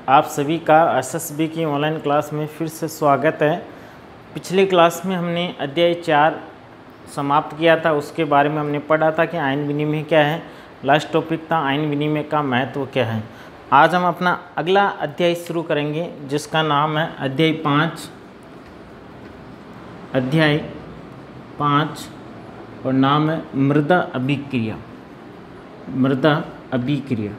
आप सभी का एसएसबी की ऑनलाइन क्लास में फिर से स्वागत है। पिछली क्लास में हमने अध्याय 4 समाप्त किया था, उसके बारे में हमने पढ़ा था कि आयन विनिमय क्या है। लास्ट टॉपिक था आयन विनिमय का महत्व क्या है। आज हम अपना अगला अध्याय शुरू करेंगे जिसका नाम है अध्याय 5 और नाम है मृदा अभिक्रिया। मृदा अभिक्रिया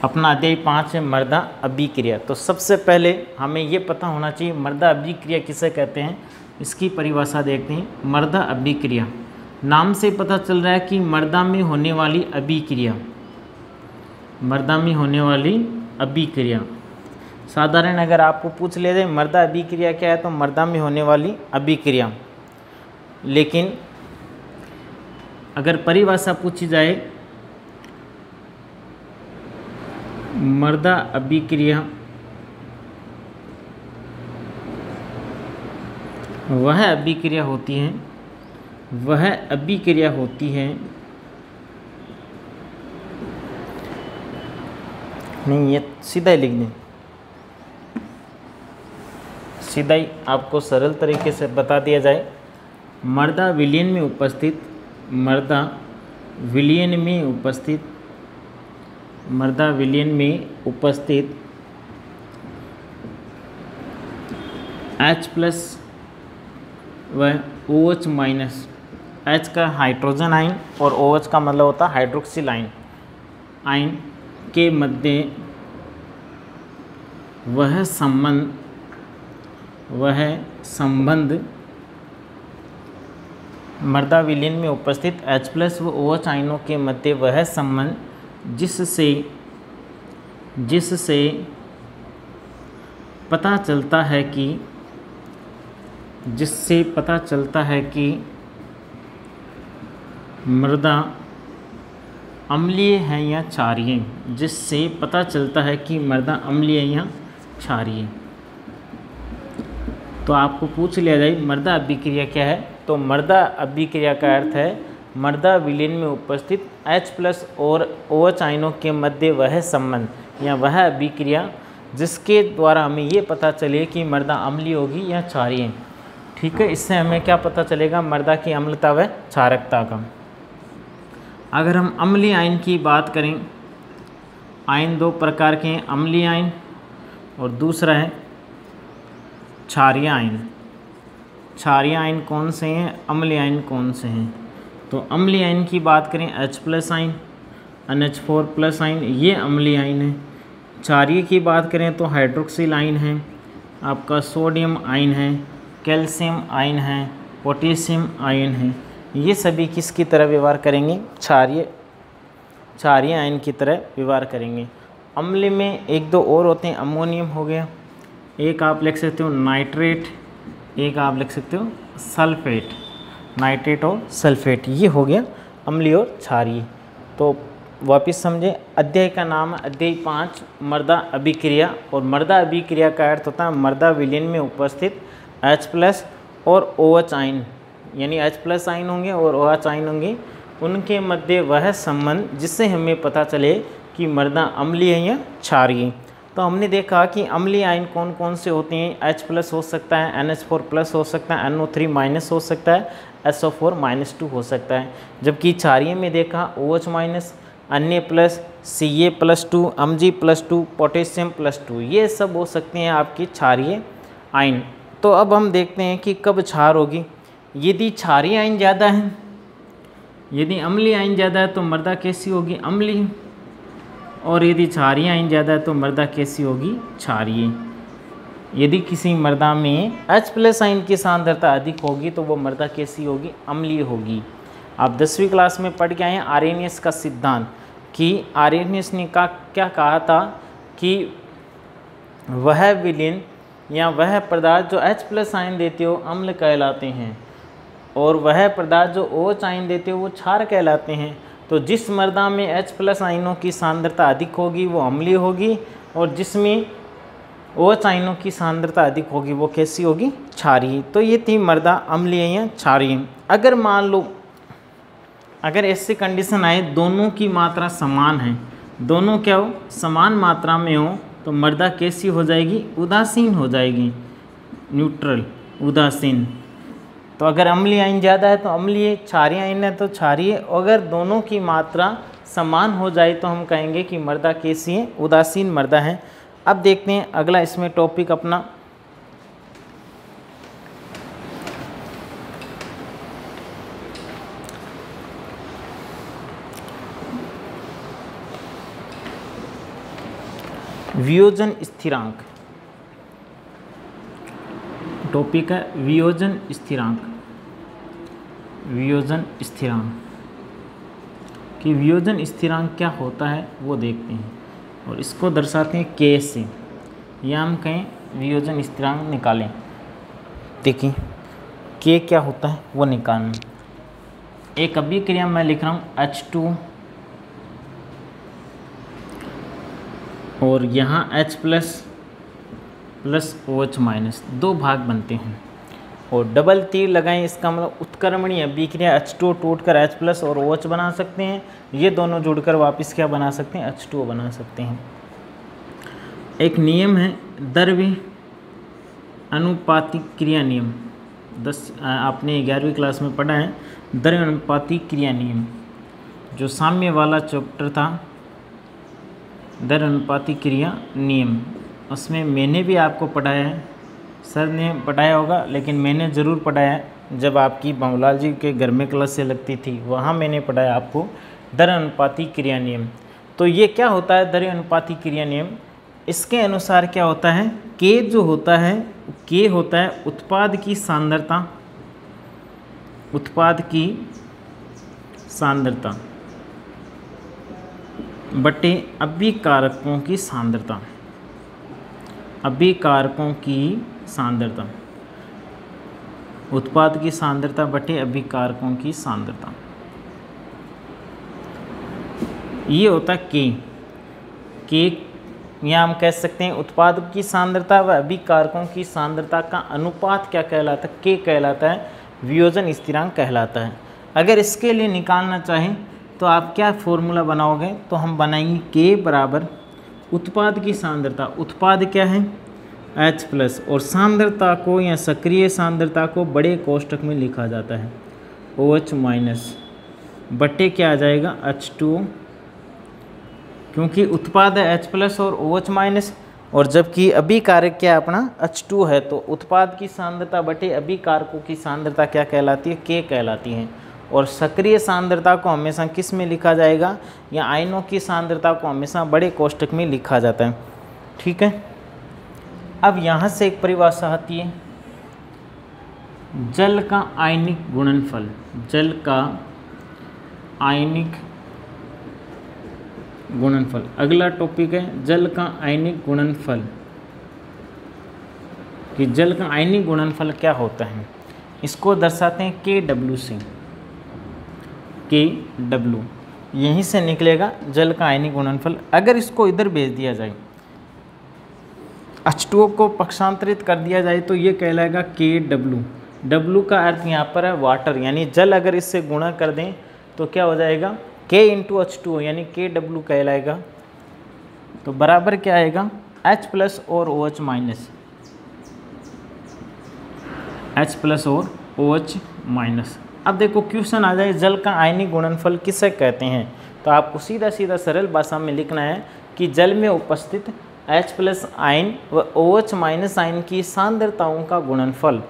अपना अध्याय 5 है मृदा अभिक्रिया। तो सबसे पहले हमें ये पता होना चाहिए मृदा अभिक्रिया किसे कहते हैं। इसकी परिभाषा देखते हैं। मृदा अभिक्रिया नाम से पता चल रहा है कि मृदा में होने वाली अभिक्रिया। मृदा में होने वाली अभिक्रिया साधारण अगर आपको पूछ ले जाए मृदा अभिक्रिया क्या है तो मृदा में होने वाली अभिक्रिया। लेकिन अगर परिभाषा पूछी जाए मृदा अभिक्रिया वह अभिक्रिया होती है नहीं, ये सीधा ही लिख दें, सीधा ही आपको सरल तरीके से बता दिया जाए। मृदा विलयन में उपस्थित H प्लस व OH माइनस, H का हाइड्रोजन आयन और OH का मतलब होता है हाइड्रोक्सिल आयन के मध्य वह संबंध मृदा विलयन में उपस्थित H प्लस व OH आयनों के मध्य वह संबंध जिससे पता चलता है कि मृदा अम्लीय है या क्षारीय। जिससे पता चलता है कि मृदा अम्लीय या क्षारीय। तो आपको पूछ लिया जाए मृदा अभिक्रिया क्या है, तो मृदा अभिक्रिया का अर्थ है मृदा विलयन में उपस्थित H प्लस और OH आयनों के मध्य वह संबंध या वह अभिक्रिया जिसके द्वारा हमें ये पता चले कि मृदा अम्लीय होगी या क्षारीय। ठीक है, इससे हमें क्या पता चलेगा मृदा की अम्लता व क्षारकता का। अगर हम अम्लीय आयन की बात करें, आयन दो प्रकार के हैं, अम्लीय आयन और दूसरा है क्षारीय आयन। क्षारीय आयन कौन से हैं, अम्लीय आयन कौन से हैं। तो अम्लीय आयन की बात करें H plus ion, NH4 plus ion, ये अम्लीय आयन है। क्षारीय की बात करें तो हाइड्रोक्सिल आयन है, आपका सोडियम आयन है, कैल्शियम आयन है, पोटेशियम आयन है। ये सभी किसकी तरह व्यवहार करेंगे, क्षारीय आयन की तरह व्यवहार करेंगे। अम्ल में एक दो और होते हैं, अमोनियम हो गया, एक आप लिख सकते हो नाइट्रेट, एक आप लिख सकते हो सल्फेट। नाइट्रेट और सल्फेट ये हो गया अम्लीय और क्षारीय। तो वापस समझे, अध्याय का नाम है अध्याय 5 मृदा अभिक्रिया। और मृदा अभिक्रिया का अर्थ होता है मृदा विलयन में उपस्थित H प्लस और OH आयन, यानी H प्लस आयन होंगे और OH आयन होंगे, उनके मध्य वह संबंध जिससे हमें पता चले कि मृदा अम्लीय है या क्षारीय। तो हमने देखा कि अम्लीय आयन कौन कौन से होते हैं। H प्लस हो सकता है, NH4 प्लस हो सकता है, NO3 माइनस हो सकता है, SO4 माइनस 2 हो सकता है। जबकि क्षारीय में देखा OH minus, Na plus, Ca plus 2, Mg plus 2, potassium plus 2, ये सब हो सकते हैं आपकी क्षारीय आयन। तो अब हम देखते हैं कि कब क्षार होगी। यदि क्षारीय आयन ज़्यादा है, यदि अम्लीय आयन ज़्यादा है तो मृदा कैसी होगी, अम्लीय। और यदि क्षारीय आयन ज़्यादा है तो मृदा कैसी होगी, क्षारीय। यदि किसी मृदा में H प्लस आयन की सांद्रता अधिक होगी तो वो मृदा कैसी होगी, अम्लीय होगी। आप 10वीं क्लास में पढ़ के आए हैं आर्हेनियस का सिद्धांत, कि आर्हेनियस ने क्या कहा था कि वह विलयन या वह पदार्थ जो H प्लस आयन देते हो अम्ल कहलाते हैं, और वह पदार्थ जो OH आयन देते हो वो क्षार कहलाते हैं। तो जिस मृदा में H प्लस आयनों की सांद्रता अधिक होगी वो अम्लीय होगी, और जिसमें OH आयनों की सांद्रता अधिक होगी वो कैसी होगी, क्षारीय। तो ये थी मृदा अम्लीय या क्षारीय। अगर मान लो अगर ऐसी कंडीशन आए दोनों की मात्रा समान है, दोनों क्या हो, समान मात्रा में हो, तो मृदा कैसी हो जाएगी, उदासीन हो जाएगी, न्यूट्रल, उदासीन। तो अगर अम्लीय आयन ज़्यादा है तो अम्लीय, क्षारीय आयन है तो क्षारीय। अगर दोनों की मात्रा समान हो जाए तो हम कहेंगे कि मृदा कैसी है, उदासीन मृदा है। अब देखते हैं अगला इसमें टॉपिक अपना वियोजन स्थिरांक। टॉपिक है वियोजन स्थिरांक। वियोजन स्थिरांक कि वियोजन स्थिरांक क्या होता है वो देखते हैं, और इसको दर्शाते हैं के से, या हम कहें वियोजन स्थिरांक निकालें। देखिए के क्या होता है वो निकालना। एक अभिक्रिया मैं लिख रहा हूँ H2 और यहाँ H प्लस OH माइनस, दो भाग बनते हैं और डबल तीर लगाएं, इसका मतलब उत्क्रमणीय अभिक्रिया H2 टूटकर H प्लस और OH बना सकते हैं, ये दोनों जुड़कर वापस क्या बना सकते हैं, H2O बना सकते हैं। एक नियम है द्रव्य अनुपातिक क्रिया नियम, आपने 11वीं क्लास में पढ़ा है, द्रव्य अनुपातिक क्रिया नियम, जो साम्य वाला चैप्टर था, द्रव्य अनुपातिक क्रिया नियम, उसमें मैंने भी आपको पढ़ाया है, सर ने पढ़ाया होगा लेकिन मैंने ज़रूर पढ़ाया है, जब आपकी भंवरलाल जी के घर में क्लास से लगती थी वहाँ मैंने पढ़ाया आपको द्रव्य अनुपातिक क्रिया नियम। तो ये क्या होता है द्रव्य अनुपातिक क्रिया नियम, इसके अनुसार क्या होता है, के जो होता है, के होता है उत्पाद की सांद्रता, उत्पाद की सांद्रता बटे अभिकारकों की सांद्रता, अभिकारकों की सांद्रता, उत्पाद की सांद्रता बटे अभिकारकों की सांद्रता, ये होता के या हम कह सकते हैं उत्पाद की सांद्रता व अभिकारकों की सांद्रता का अनुपात क्या कहलाता है, के कहलाता है, वियोजन स्थिरांक कहलाता है। अगर इसके लिए निकालना चाहें तो आप क्या फॉर्मूला बनाओगे, तो हम बनाएंगे के बराबर उत्पाद की सांद्रता, उत्पाद क्या है H प्लस, और सांद्रता को या सक्रिय सांद्रता को बड़े कोष्ठक में लिखा जाता है OH माइनस बटे क्या आ जाएगा H2O, क्योंकि उत्पाद है H प्लस और OH माइनस, और जबकि अभिकारक क्या अपना H2 है, तो उत्पाद की सांद्रता बटे अभिकारकों की सांद्रता क्या कहलाती है, के कहलाती है। और सक्रिय सांद्रता को हमेशा किस में लिखा जाएगा, या आयनों की सांद्रता को हमेशा बड़े कोष्ठक में लिखा जाता है। ठीक है, अब यहाँ से एक परिभाषा आती है, जल का आयनिक गुणनफल, जल का आयनिक गुणनफल। अगला टॉपिक है जल का आयनिक गुणनफल, कि जल का आयनिक गुणनफल क्या होता है, इसको दर्शाते हैं KW से, KW यहीं से निकलेगा जल का आयनिक गुणनफल। अगर इसको इधर भेज दिया जाए, H2O को पक्षांतरित कर दिया जाए तो ये कहलाएगा KW। W का अर्थ यहाँ पर है वाटर, यानी जल अगर इससे गुणा कर दें तो क्या हो जाएगा, K इंटू H2O यानी KW कहलाएगा। तो बराबर क्या आएगा, H प्लस और OH माइनस, H प्लस और OH माइनस। अब देखो क्वेश्चन आ जाए जल का आयनिक गुणनफल किसे कहते हैं, तो आपको सीधा सीधा सरल भाषा में लिखना है कि जल में उपस्थित H प्लस आयन व OH माइनस आयन की सांद्रताओं का गुणनफल,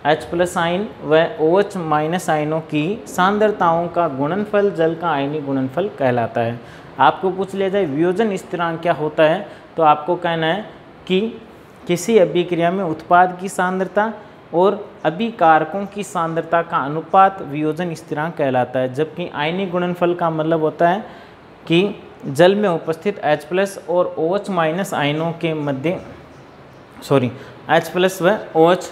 H प्लस आयन व OH माइनस आयनों की सांद्रताओं का गुणनफल जल का आयनिक गुणनफल कहलाता है। आपको पूछ लिया जाए वियोजन स्थिरांक क्या होता है, तो आपको कहना है कि किसी अभिक्रिया में उत्पाद की सांद्रता और अभिकारकों की सांद्रता का अनुपात वियोजन स्थिरांक कहलाता है। जबकि आयनिक गुणनफल का मतलब होता है कि जल में उपस्थित H प्लस और OH माइनस आयनों के मध्य H प्लस व OH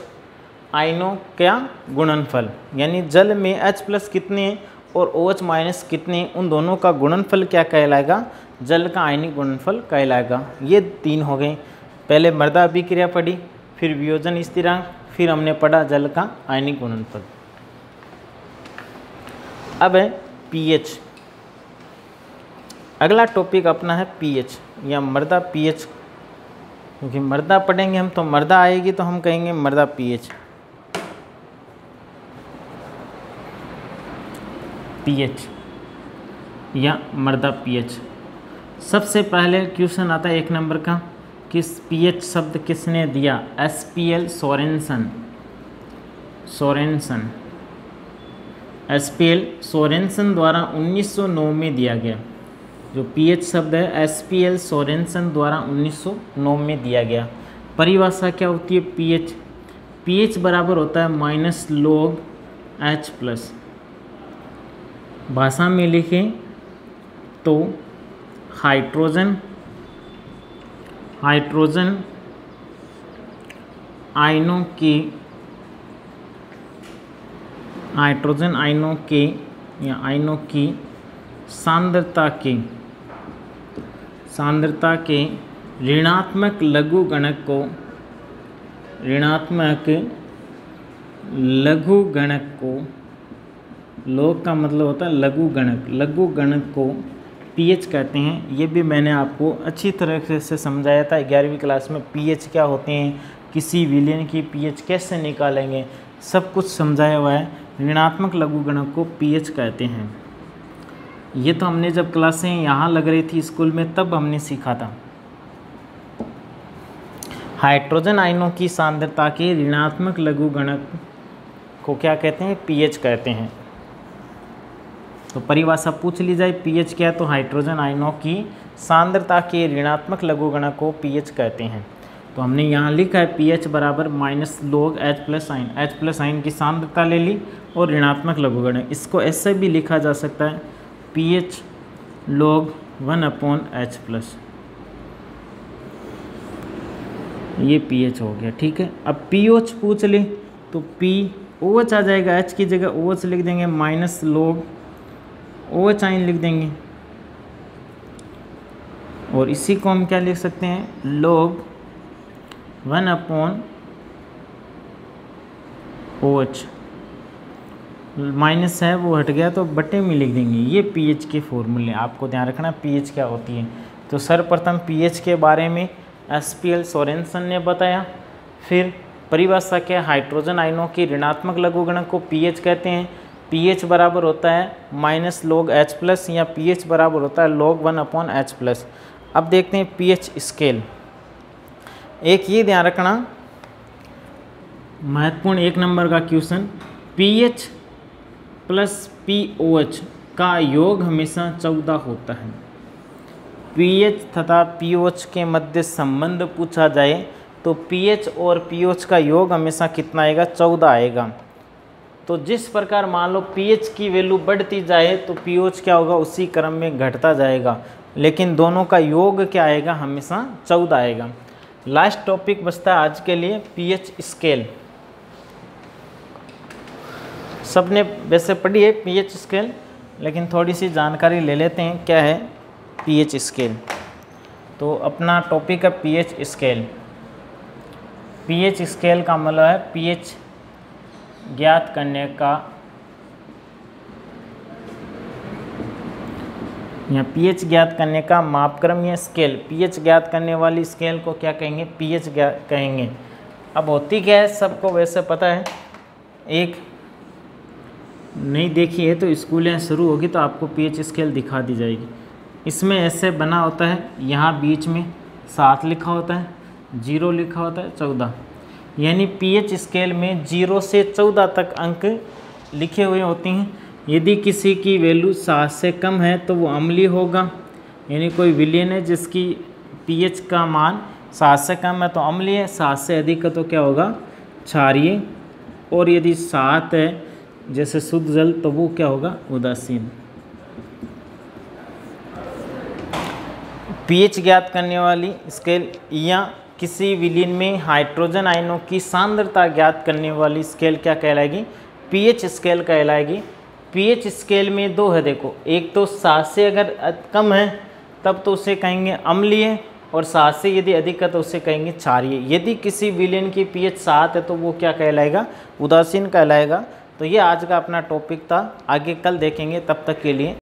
आयनों का गुणनफल, यानी जल में H प्लस कितने हैं और OH माइनस कितने हैं, उन दोनों का गुणनफल क्या कहलाएगा, जल का आयनिक गुणनफल कहलाएगा। ये तीन हो गए, पहले मृदा अभिक्रिया पढ़ी, फिर वियोजन स्थिरांक, फिर हमने पढ़ा जल का आयनिक गुणनफल। अब है पीएच। अगला टॉपिक अपना है पीएच या मृदा पीएच, क्योंकि मृदा पढ़ेंगे हम तो मृदा आएगी तो हम कहेंगे मृदा पीएच। पीएच या मृदा पीएच। सबसे पहले क्वेश्चन आता है 1 नंबर का, किस पीएच शब्द किसने दिया? SPL Sorensen. एसपीएल सोरेनसन द्वारा 1909 में दिया गया। जो पीएच शब्द है एसपीएल सोरेनसन द्वारा 1909 में दिया गया। परिभाषा क्या होती है पीएच? पीएच बराबर होता है -log H+। भाषा में लिखें तो हाइड्रोजन आयनों की सांद्रता के ऋणात्मक लघुगणक को लोग का मतलब होता है लघुगणक को पीएच कहते हैं। ये भी मैंने आपको अच्छी तरह से समझाया था 11वीं क्लास में। पीएच क्या होते हैं, किसी विलयन की पीएच कैसे निकालेंगे, सब कुछ समझाया हुआ है। ऋणात्मक लघुगणक को पीएच कहते हैं। ये तो हमने जब क्लासें यहाँ लग रही थी स्कूल में तब हमने सीखा था। हाइड्रोजन आयनों की सांद्रता के ऋणात्मक लघुगणक को क्या कहते हैं? पीएच कहते हैं। तो परिभाषा पूछ ली जाए पीएच क्या है, तो हाइड्रोजन आयनों की सांद्रता के ऋणात्मक लघुगणक को पीएच कहते हैं। तो हमने यहाँ लिखा है पीएच बराबर -log H+ आयन की सांद्रता ले ली और ऋणात्मक लघुगणक। इसको ऐसे भी लिखा जा सकता है pH log 1/H+। ये pH हो गया, ठीक है। अब pOH पूछ ले तो POH आ जाएगा, H की जगह OH लिख देंगे, -log OH आयन लिख देंगे। और इसी को हम क्या लिख सकते हैं? log 1/OH। माइनस है वो हट गया तो बटे में लिख देंगे। ये पीएच के फॉर्मूले आपको ध्यान रखना पीएच क्या होती है। तो सर्वप्रथम पीएच के बारे में एसपीएल सोरेनसन ने बताया। फिर परिभाषा क्या? हाइड्रोजन आयनों की ऋणात्मक लघुगणक को पीएच कहते हैं। पीएच बराबर होता है -log H+ या पीएच बराबर होता है log 1/H+। अब देखते हैं पीएच स्केल। एक ये ध्यान रखना महत्वपूर्ण 1 नंबर का क्वेश्चन, पीएच प्लस पीओएच का योग हमेशा 14 होता है। पीएच तथा पीओएच के मध्य संबंध पूछा जाए तो पीएच और पीओएच का योग हमेशा कितना आएगा? 14 आएगा। तो जिस प्रकार मान लो पीएच की वैल्यू बढ़ती जाए तो पीओएच क्या होगा? उसी क्रम में घटता जाएगा, लेकिन दोनों का योग क्या आएगा? हमेशा 14 आएगा। लास्ट टॉपिक बचता है आज के लिए पीएच स्केल। सबने वैसे पढ़ी है पीएच स्केल, लेकिन थोड़ी सी जानकारी ले लेते हैं क्या है पीएच स्केल। तो अपना टॉपिक है पीएच स्केल। पीएच स्केल का मतलब है पीएच ज्ञात करने का या पीएच ज्ञात करने का मापक्रम या स्केल। पीएच ज्ञात करने वाली स्केल को क्या कहेंगे? पीएच कहेंगे। अब होती क्या है सबको वैसे पता है, एक नहीं देखी है तो स्कूलें शुरू होगी तो आपको पीएच स्केल दिखा दी जाएगी। इसमें ऐसे बना होता है, यहाँ बीच में 7 लिखा होता है, 0 लिखा होता है, 14। यानी पीएच स्केल में 0 से 14 तक अंक लिखे हुए होते हैं। यदि किसी की वैल्यू 7 से कम है तो वो अम्लीय होगा, यानी कोई विलयन है जिसकी पीएच का मान 7 से कम है तो अम्लीय है, 7 से अधिक है तो क्या होगा? क्षारीय। और यदि 7 है जैसे शुद्ध जल तो वो क्या होगा? उदासीन। पीएच ज्ञात करने वाली स्केल या किसी विलयन में हाइड्रोजन आयनों की सांद्रता ज्ञात करने वाली स्केल क्या कहलाएगी? पीएच स्केल कहलाएगी। पीएच स्केल में 2 है, देखो, एक तो 7 से अगर कम है तब तो उसे कहेंगे अम्लीय, और 7 से यदि अधिक है तो उसे कहेंगे क्षारीय। यदि किसी विलयन की पीएच 7 है तो वो क्या कहलाएगा? उदासीन कहलाएगा। तो ये आज का अपना टॉपिक था, आगे कल देखेंगे, तब तक के लिए